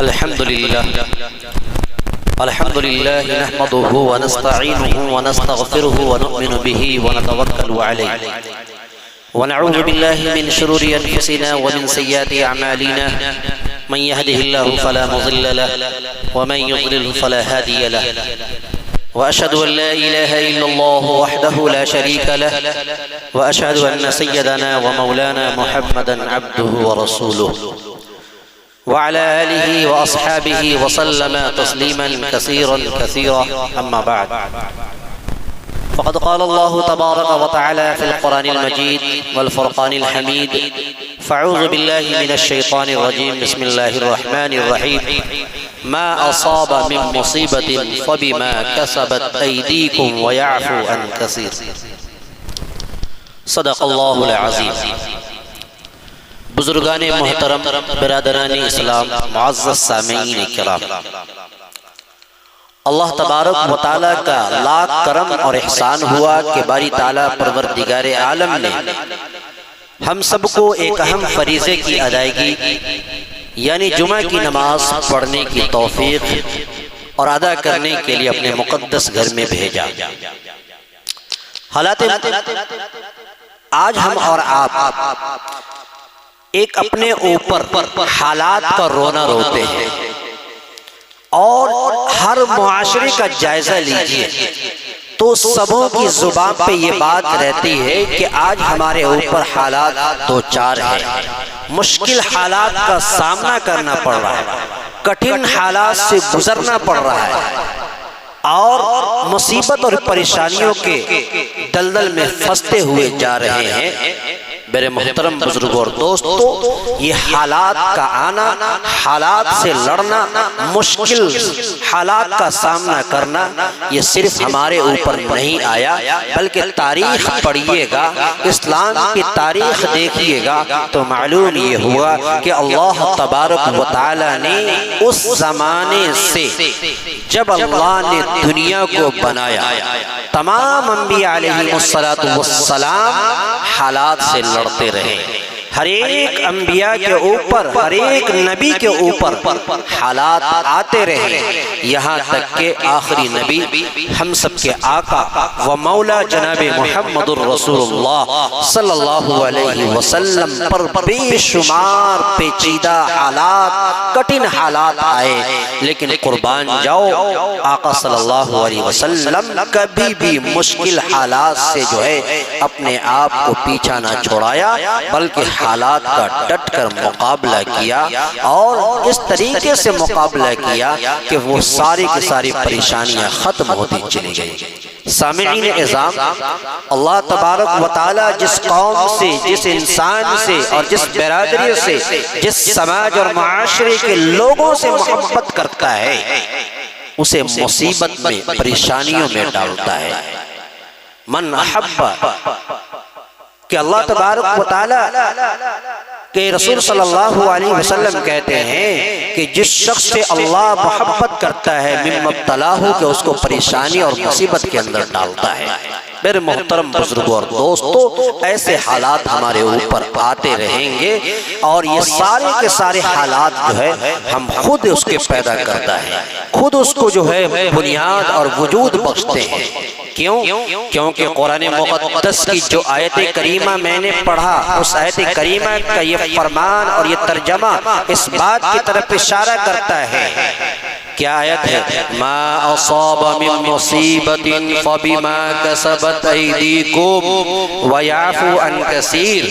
الحمد لله نحمده ونستعينه ونستغفره ونؤمن به ونتوكل عليه ونعوذ بالله من شرور أنفسنا ومن سيئات أعمالنا من يهده الله فلا مضل له ومن يضلل فلا هادي له وأشهد أن لا إله إلا الله وحده لا شريك له وأشهد أن سيدنا ومولانا محمدا عبده ورسوله وعلى آله وأصحابه وسلم تسليما كثيرا أما بعد فقد قال الله تبارك وتعالى في القرآن المجيد والفرقان الحميد فأعوذ بالله من الشيطان الرجيم بسم الله الرحمن الرحيم ما أصاب من مصيبة فبما كسبت أيديكم ويعفو عن كثير صدق الله العظيم بزرگان محترم، برادران اسلام، معزز سامعین کرام، اللہ تبارک و تعالیٰ کا لاکھ کرم اور احسان ہوا کہ باری تعالیٰ پروردگار عالم نے ہم سب کو ایک اہم فریضے کی ادائیگی یعنی جمعہ کی نماز پڑھنے کی توفیق اور ادا کرنے کے لیے اپنے مقدس گھر میں بھیجا۔ حالات آج ہم اور آپ ایک اپنے اوپر حالات کا رونا روتے ہیں اور ہر معاشرے کا جائزہ لیجئے تو سبوں کی زبان پہ یہ بات رہتی ہے کہ آج ہمارے اوپر حالات دو چار ہیں، مشکل حالات کا سامنا کرنا پڑ رہا ہے، کٹھن حالات سے گزرنا پڑ رہا ہے اور مصیبت اور پریشانیوں کے دلدل میں پھنستے ہوئے جا رہے ہیں۔ میرے محترم بزرگوں اور دوستو، یہ حالات کا آنا، حالات سے لڑنا، مشکل حالات کا سامنا کرنا، یہ صرف ہمارے اوپر نہیں آیا بلکہ تاریخ پڑھیے گا، اسلام کی تاریخ دیکھیے گا تو معلوم یہ ہوا کہ اللہ تبارک و تعالی نے اس زمانے سے جب اللہ نے دنیا کو بنایا، تمام انبیاء علیہ السلام حالات سے لڑتے رہے۔ ہر ایک انبیاء کے اوپر، ہر ایک نبی کے اوپر حالات آتے رہے، یہاں تک کہ آخری نبی ہم سب کے آقا و مولا جناب محمد الرسول اللہ صلی اللہ علیہ وسلم پر بے شمار پیچیدہ حالات، کٹھن حالات آئے، لیکن قربان جاؤ آقا صلی اللہ علیہ وسلم کبھی بھی مشکل حالات سے جو ہے اپنے آپ کو پیچھا نہ چھوڑایا بلکہ حالات کا ڈٹ کر مقابلہ کیا اور اس طریقے سے مقابلہ کیا کہ وہ ساری کی ساری پریشانیاں ختم ہوتی چلی گئی۔ سامعین اعظام، اللہ تبارک و تعالی جس قوم سے، جس انسان سے اور جس برادری سے، جس سماج اور معاشرے کے لوگوں سے محبت کرتا ہے اسے مصیبت میں، پریشانیوں میں ڈالتا ہے۔ من احب، کہ اللہ تبارک و تعالی کہ رسول صلی اللہ علیہ وسلم کہتے ہیں کہ جس شخص سے اللہ محبت کرتا ہے مما ابتلاہ، کہ اس کو پریشانی اور مصیبت کے اندر ڈالتا ہے۔ میرے محترم بزرگوں اور دوستو، ایسے حالات ہمارے اوپر آتے رہیں گے اور یہ سارے کے سارے حالات جو ہے ہم خود اس کے پیدا کرتا ہے، خود اس کو جو ہے بنیاد اور وجود بخشتے ہیں۔ کیوں؟ کیونکہ قرآن مقدس کی جو آیت کریمہ میں نے پڑھا، اس آیت کریمہ کا یہ فرمان اور یہ ترجمہ اس بات کی طرف اشارہ کرتا ہے۔ کیا آیت ہے؟ ما اصاب من مصیبت فبما کسبت ایدیکم ویعفو عن کثیر،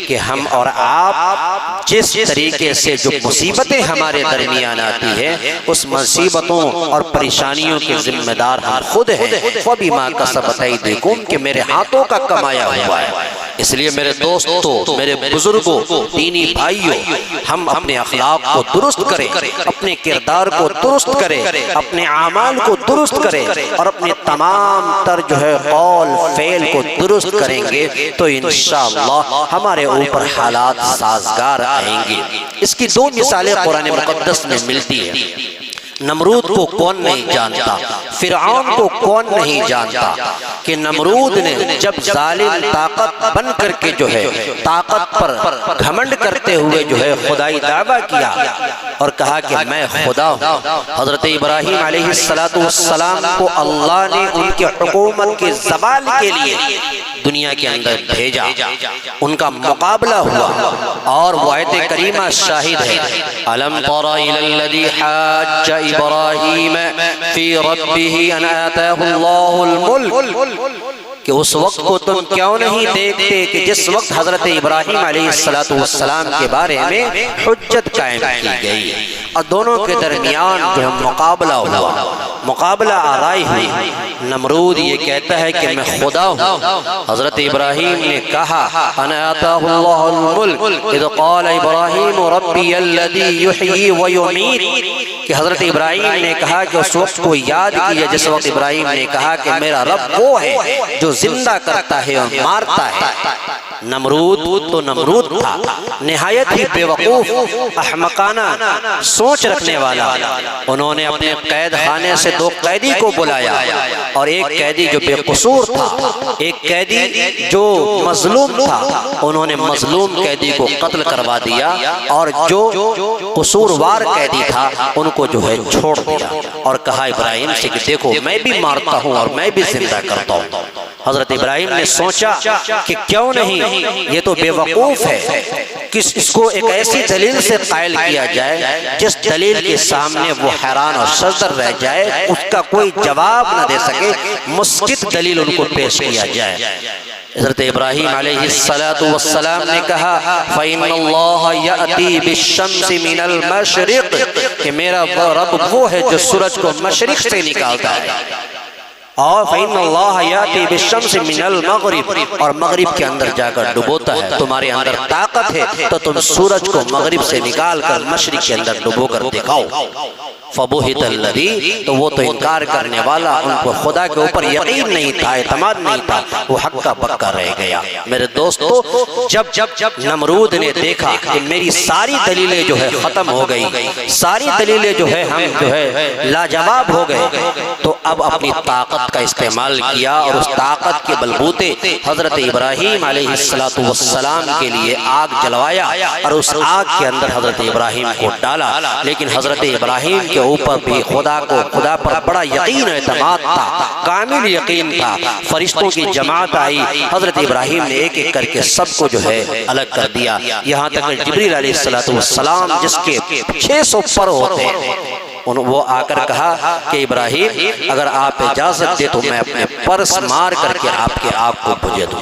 کہ ہم اور آپ جس طریقے سے جو مصیبتیں ہمارے درمیان آتی ہیں اس مصیبتوں اور پریشانیوں کے ذمہ دار ہم خود ہیں۔ فبما کسبت ایدیکم، کہ میرے ہاتھوں کا کمایا ہوا ہے۔ اس لیے میرے دوستوں، میرے بزرگوں، دینی بھائیوں، ہم اپنے اخلاق کو درست کریں، اپنے کردار کو درست کریں، اپنے اعمال کو درست کریں اور اپنے تمام تر جو ہے قول فعل کو درست کریں گے تو انشاءاللہ ہمارے اوپر حالات سازگار آئیں گے۔ اس کی دو مثالیں قرآن مقدس میں ملتی ہیں۔ نمرود کو کون نہیں جانتا، فرعون کو کون نہیں جانتا کہ نمرود نے جب ظالم طاقت بن کر کے جو ہے طاقت پر گھمنڈ کرتے ہوئے جو ہے خدائی دعویٰ کیا اور کہا کہ میں خدا ہوں۔ حضرت ابراہیم علیہ السلام کو اللہ نے ان کے حکومت کے زوال کے لیے دنیا کے اندر بھیجا، ان کا مقابلہ ہوا، اور وہ آیت کریمہ شاہد ہے، أَلَمْ تَرَ إِلَى الَّذِي حَاجَّ إِبْرَاهِيمَ فِي رَبِّهِ أَنْ آتَاهُ اللَّهُ الْمُلْكَ، کہ اس وقت کو تم کیوں نہیں دیکھتے کہ جس وقت حضرت ابراہیم علیہ السلام کے بارے میں حجت قائم کی گئی اور دونوں کے درمیان جو ہے مقابلہ ہوا، مقابلہ آرائی ہوئی۔ نمرود یہ کہتا ہے کہ میں خدا ہوں، حضرت ابراہیم نے کہا انا آتاہ اللہ الملک اذ قال ابراہیم ربی الذی یحیی ویمیت، کہ حضرت ابراہیم نے کہا کہ اس وقت کو یاد کیا جس وقت ابراہیم نے کہا کہ میرا رب وہ ہے جو زندہ کرتا ہے اور مارتا ہے۔ نمرود تو نمرود تھا، نہایت ہی بے وقوف احمقانہ سوچ رکھنے والا۔ انہوں نے اپنے قید خانے سے دو قیدی کو بلایا، اور ایک قیدی جو بے قصور تھا، ایک قیدی جو مظلوم تھا، انہوں نے مظلوم قیدی کو قتل کروا دیا، اور جو قصوروار قیدی تھا ان کو جو ہے چھوڑ دیا، اور کہا ابراہیم سے کہ دیکھو میں بھی مارتا ہوں اور میں بھی زندہ کرتا ہوں۔ حضرت ابراہیم نے سوچا کہ کیوں نہیں، یہ تو بے وقوف ہے، اس کو ایک ایسی دلیل سے قائل کیا جائے جس دلیل کے سامنے وہ حیران اور شزر رہ جائے، اس کا کوئی جواب نہ دے سکے، مسکت دلیل ان کو پیش کیا جائے۔ حضرت ابراہیم علیہ السلام نے کہا فَإِنَّ اللَّهَ يَأْتِي بِالشَّمْسِ مِنَ الْمَشْرِقِ، کہ میرا رب وہ ہے جو سورج کو مشرق سے نکالتا ہے، اور فَإِنَّ اللَّهَ يَأْتِي بِالشَّمْسِ مِنَ الْمَغْرِبِ، اور مغرب کے اندر جا کر ڈبوتا ہے۔ تمہارے اندر طاقت ہے تو تم سورج کو مغرب سے نکال کر مشرق کے اندر ڈبو کر دکھاؤ۔ فَبُهِتَ الَّذِي، تو وہ تو انکار کرنے والا، ان کو خدا کے اوپر یقین نہیں تھا، اعتماد نہیں تھا، وہ حق کا پکا رہ گیا۔ میرے دوستو، جب نمرود نے دیکھا کہ میری ساری دلیلیں جو ہے ختم ہو گئی، ساری دلیلیں جو ہے ہم جو ہے لاجواب ہو گئے، تو اب اپنی طاقت کا استعمال کیا، اور اس طاقت کے بلبوتے حضرت ابراہیم علیہ السلام کے لیے آگ جلوایا، اور اس آگ کے اندر حضرت ابراہیم کو ڈالا۔ لیکن حضرت ابراہیم کے اوپر بھی خدا پر بڑا یقین اعتماد تھا، کامل یقین تھا۔ فرشتوں کی جماعت آئی، حضرت ابراہیم نے ایک ایک کر کے سب کو جو ہے الگ کر دیا، یہاں تک کہ جبریل علیہ السلام جس کے 600 پر ہوتے ہیں، وہ آ کر کہا کہ ابراہیم اگر آپ اجازت دے تو میں اپنے پرس مار کر کے آپ کے آگ کو بجھا دوں۔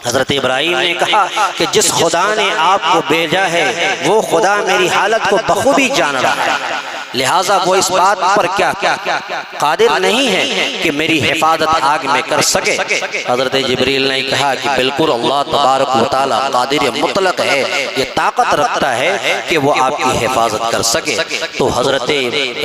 حضرت ابراہیم نے کہا کہ جس خدا نے آپ کو بھیجا ہے وہ خدا میری حالت کو بخوبی جان رہا ہے، لہٰذا وہ اس بات پر کیا قادر نہیں ہے کہ میری حفاظت آگ میں کر سکے۔ حضرت جبریل نے کہا کہ بالکل اللہ تبارک و تعالیٰ قادر مطلق ہے، یہ طاقت رکھتا ہے کہ وہ آپ کی حفاظت کر سکے۔ تو حضرت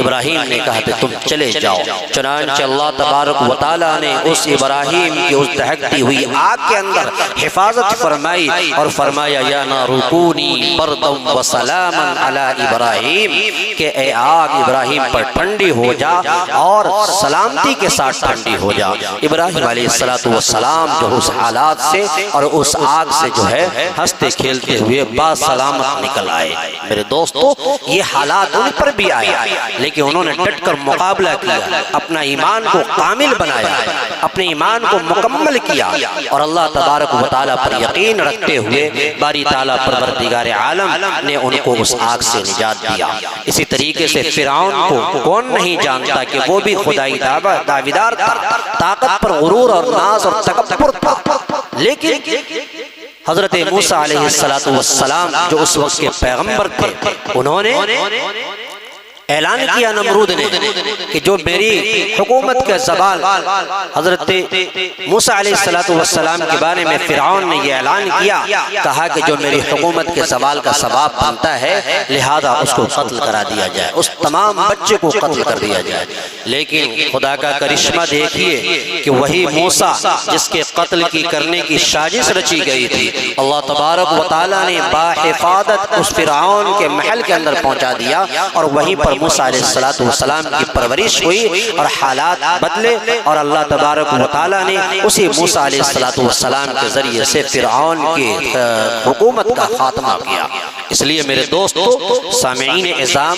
ابراہیم نے کہا کہ تم چلے جاؤ۔ چنانچہ اللہ تبارک و تعالیٰ نے اس ابراہیم کی اس دہکتی ہوئی آگ کے اندر حفاظت فرمائی، اور فرمایا یا نار کونی بردم وسلاما علی ابراہیم، کہ اے آگ ابراہیم پر ٹھنڈی ہو جا اور سلامتی کے ساتھ ٹھنڈی ہو جا۔ ابراہیم علیہ السلام جو اس حالات سے اور اس آگ سے جو ہے ہنستے کھیلتے ہوئے با سلامت نکل آئے۔ میرے دوستو، یہ حالات ان پر بھی آئے، لیکن انہوں نے ڈٹ کر مقابلہ کیا، اپنا ایمان کو کامل بنایا، اپنے ایمان کو مکمل کیا، اور اللہ تبارک و تعالیٰ پر یقین رکھتے ہوئے باری تعالیٰ پروردگار عالم نے ان کو اس آگ سے نجات دیا۔ اسی طریقے سے فرعون کو کون نہیں جانتا کہ وہ بھی خدائی دعویدار تھا، طاقت پر غرور اور ناز اور تکبر تھا، لیکن حضرت موسیٰ علیہ السلام جو اس وقت کے پیغمبر تھے، انہوں نے اعلان کیا نمرود نے کہ جو میری حکومت کا زوال، حضرت موسیٰ علیہ السلام کے بارے میں فرعون نے یہ اعلان کیا، کہا کہ جو میری حکومت کے زوال کا سبب بنتا ہے لہذا اس کو قتل کرا دیا جائے، اس تمام بچے کو قتل کر دیا جائے۔ لیکن خدا کا کرشمہ دیکھیے کہ وہی موسیٰ جس کے قتل کی کرنے کی سازش رچی گئی تھی، اللہ تبارک و تعالیٰ نے باحفاظت اس فرعون کے محل کے اندر پہنچا دیا، اور وہیں پر موسیٰ علیہ السلام کی پرورش ہوئی اور حالات بدلے، اور اللہ تبارک و تعالیٰ نے اسی موسیٰ علیہ السلام کے ذریعے سے فرعون کی حکومت کا خاتمہ کیا۔ اس لیے میرے دوستو، سامعین اعظام،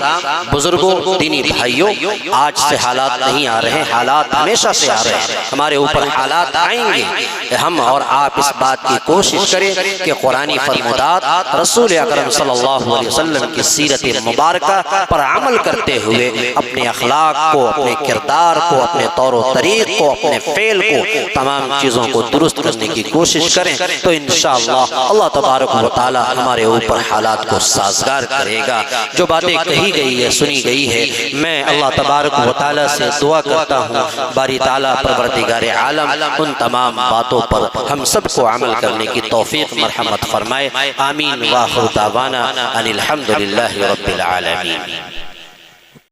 بزرگوں، دینی بھائیوں، آج سے حالات نہیں آ رہے، حالات ہمیشہ سے آ رہے ہیں، ہمارے اوپر حالات آئیں گے۔ ہم اور آپ اس بات کی کوشش کریں کہ قرآنی فرمودات، رسول اکرم صلی اللہ علیہ وسلم کی سیرت مبارکہ پر عمل کرتے ہوئے اپنے اخلاق کو، اپنے کردار کو، اپنے طور و طریق کو، اپنے فعل کو، تمام چیزوں کو درست کرنے کی کوشش کریں تو انشاءاللہ اللہ تبارک و تعالی ہمارے اوپر حالات کو سازگار کرے گا۔ جو باتیں کہی گئی ہے، سنی گئی ہے، میں اللہ تبارک و تعالی سے دعا کرتا ہوں باری تعالیٰ پروردگار عالم ان تمام باتوں پر ہم سب کو عمل کرنے کی توفیق مرحمت فرمائے۔ آمین۔ وآخر دعوانا ان الحمدللہ رب العالمین۔